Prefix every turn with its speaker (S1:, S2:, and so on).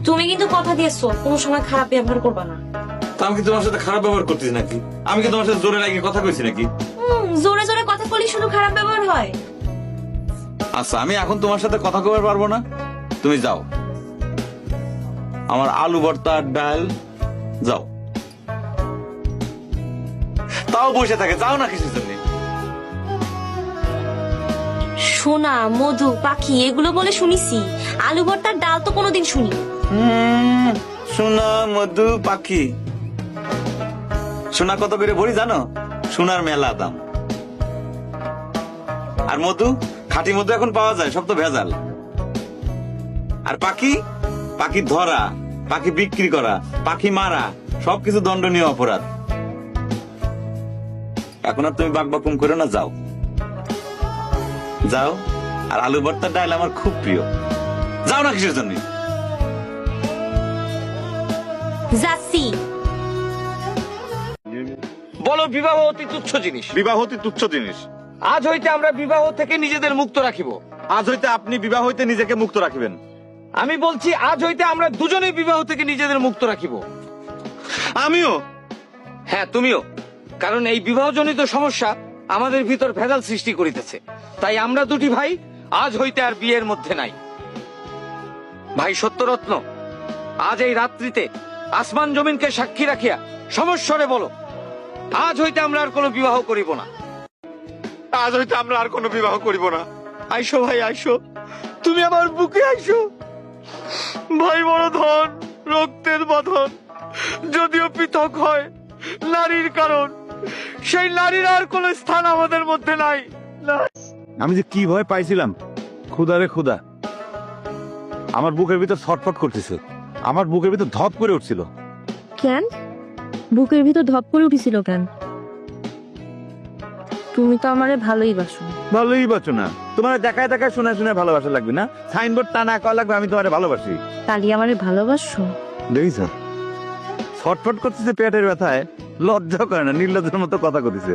S1: তুমি কিন্তু কথা দিয়েছো কোনো সময় খারাপ ব্যবহার করবা না।
S2: তা আমি কি তোমার সাথে খারাপ ব্যবহার করতেছি নাকি? আমি কি তোমার সাথে জোরে লাগিয়ে কথা কইছি নাকি?
S1: জোরে জোরে কথা বলি শুধু খারাপ ব্যবহার হয়?
S2: আচ্ছা, আমি এখন তোমার সাথে কথা কইতে পারবো না। তুমি যাও, আমার আলু ভর্তা আর ডাল যাও। তাও বসে থাকে, যাও না কিসের জন্য?
S1: সোনা, মধু, পাখি এগুলো বলে শুনিছি, আলু ভর্তার ডাল তো কোনোদিন শুনি।
S2: সোনা, মধু, পাখি। সোনা কত করে ভরি জানো? সোনার মেলা দাম। আর মধু, খাঁটি মধু এখন পাওয়া যায়, সব তো ভেজাল। আর পাখি, পাখি ধরা, পাখি বিক্রি করা, পাখি মারা, সবকিছু দণ্ডনীয় অপরাধ। এখন আর তুমি বাকবাকুম করে না, যাও যাও। আর আলু ভর্তার ডাল আমার খুব প্রিয়, যাও না কিসের জন্য?
S1: যাচ্ছি।
S3: বলো, বিবাহ অতি তুচ্ছ জিনিস।
S2: বিবাহ অতি তুচ্ছ জিনিস।
S3: আজ হইতে আমরা বিবাহ থেকে নিজেদের মুক্ত রাখিব।
S2: আজ হইতে আপনি বিবাহ হইতে নিজেকে মুক্ত রাখিবেন।
S3: আমি বলছি, আজ হইতে আমরা দুজনেই বিবাহ থেকে নিজেদের মুক্ত রাখিব।
S2: আমিও।
S3: হ্যাঁ, তুমিও। কারণ এই বিবাহজনিত সমস্যা আমাদের ভিতর ভেজাল সৃষ্টি করিতেছে। তাই আমরা দুটি ভাই আজ হইতে আর বিয়ের মধ্যে নাই। ভাই সত্যরত্ন, আজ এই রাত্রিতে আসমান জমিনকে সাক্ষী রাখিয়া সমস্বরে বলো, আজ হইতে আমরা আর কোনো বিবাহ করিব না।
S2: আজ হইতে আমরা আর কোনো বিবাহ করিব না।
S3: আইসো ভাই, আইসো, তুমি আমার বুকে আইসো। ভাই বড় ধন, রক্তের বাঁধন, যদিও পৃথক হয় নারীর কারণ, সেই নারীর আর কোন স্থান আমাদের মধ্যে নাই।
S4: আমি যে কি ভয় পাইছিলাম, ক্ষুধারে ক্ষুধা আমার বুকের ভিতর ছটফট করতেছে, আমার বুকের ভিতর ধপ করে উঠছিল।
S5: কেন বুকের ভিতর ধপ করে উঠেছিল কেন? তুমি তো আমারে ভালোই বাসো।
S4: ভালোই বাঁচো না, তোমার দেখায় দেখায় শোনা শুনে ভালোবাসা লাগবে না, সাইনবোর্ড টা না করা লাগবে আমি তোমারে ভালোবাসি।
S5: তালি আমারে ভালোবাসো?
S4: দেখিস ছটফট করতেছে পেটের ব্যথায়, লজ্জা করে না, নির্লজ্জের মতো কথা করতেছে।